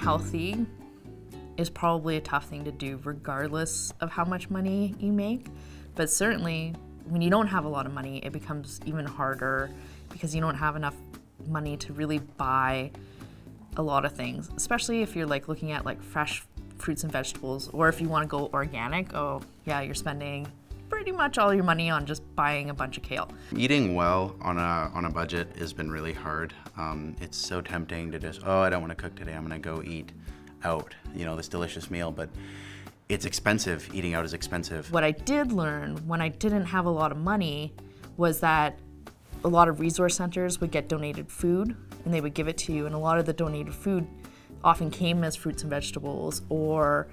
healthy is probably a tough thing to do regardless of how much money you make. But certainly when you don't have a lot of money, it becomes even harder because you don't have enough money to really buy a lot of things, especially if you're like looking at like fresh fruits and vegetables, or if you want to go organic, oh yeah, you're spending pretty much all your money on just buying a bunch of kale. Eating well on a budget has been really hard. It's so tempting to just, I don't want to cook today, I'm gonna go eat out, this delicious meal, but it's expensive. Eating out is expensive. What I did learn when I didn't have a lot of money was that a lot of resource centers would get donated food and they would give it to you, and a lot of the donated food often came as fruits and vegetables or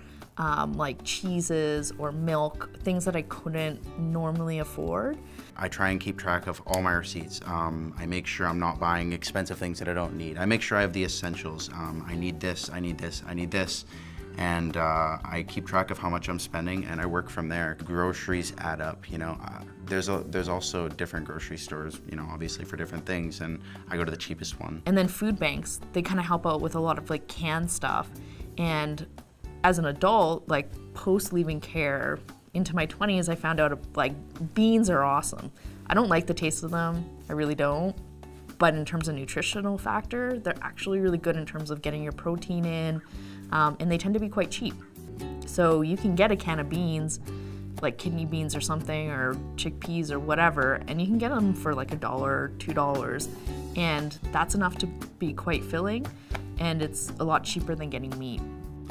like cheeses or milk, things that I couldn't normally afford. I try and keep track of all my receipts. I make sure I'm not buying expensive things that I don't need. I make sure I have the essentials. I need this, I need this, I need this. And I keep track of how much I'm spending, and I work from there. Groceries add up, There's also different grocery stores, obviously for different things, and I go to the cheapest one. And then food banks, they kind of help out with a lot of like canned stuff. And as an adult, like post leaving care into my 20s, I found out like beans are awesome. I don't like the taste of them, I really don't. But in terms of nutritional factor, they're actually really good in terms of getting your protein in. And they tend to be quite cheap. So you can get a can of beans, like kidney beans or something, or chickpeas or whatever, and you can get them for like $1 or $2. And that's enough to be quite filling, and it's a lot cheaper than getting meat.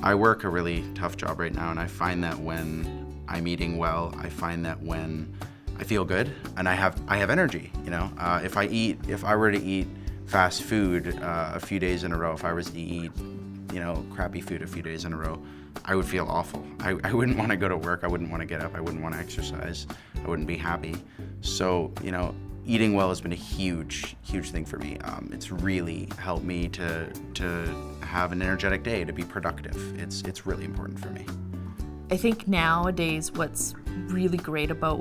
I work a really tough job right now, and I find that when I'm eating well, I find that when I feel good and I have energy, If I were to eat fast food a few days in a row, if I was to eat crappy food a few days in a row, I would feel awful. I wouldn't want to go to work, I wouldn't want to get up, I wouldn't want to exercise, I wouldn't be happy. So, eating well has been a huge thing for me. It's really helped me to have an energetic day, to be productive. It's really important for me. I think nowadays what's really great about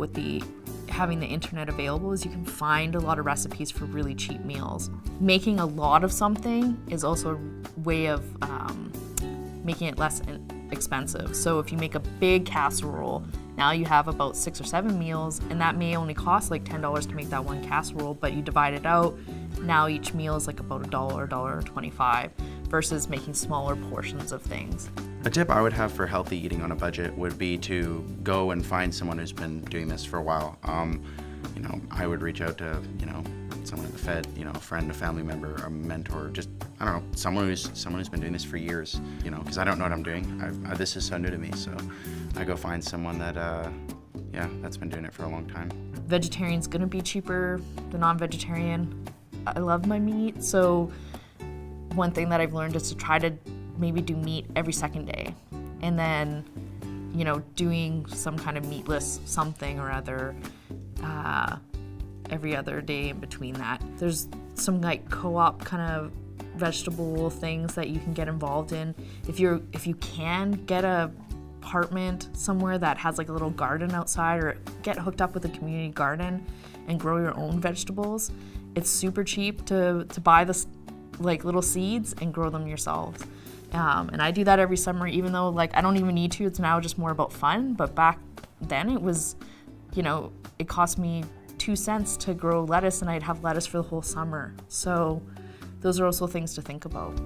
having the internet available is you can find a lot of recipes for really cheap meals. Making a lot of something is also a way of making it less expensive. So if you make a big casserole, now you have about 6 or 7 meals, and that may only cost like $10 to make that one casserole, but you divide it out, now each meal is like about $1, $1.25, versus making smaller portions of things. A tip I would have for healthy eating on a budget would be to go and find someone who's been doing this for a while. I would reach out to, someone at the Fed, a friend, a family member, a mentor, just, someone who's been doing this for years, because I don't know what I'm doing. This is so new to me, so I go find someone that, that's been doing it for a long time. Vegetarian's gonna be cheaper than non-vegetarian. I love my meat, so one thing that I've learned is to try to maybe do meat every second day, and then doing some kind of meatless something or other every other day in between that. There's some like co-op kind of vegetable things that you can get involved in. If you can get a apartment somewhere that has like a little garden outside, or get hooked up with a community garden and grow your own vegetables, it's super cheap to buy this like little seeds and grow them yourselves. And I do that every summer, even though like I don't even need to. It's now just more about fun. But back then it was, it cost me 2 cents to grow lettuce, and I'd have lettuce for the whole summer. So those are also things to think about.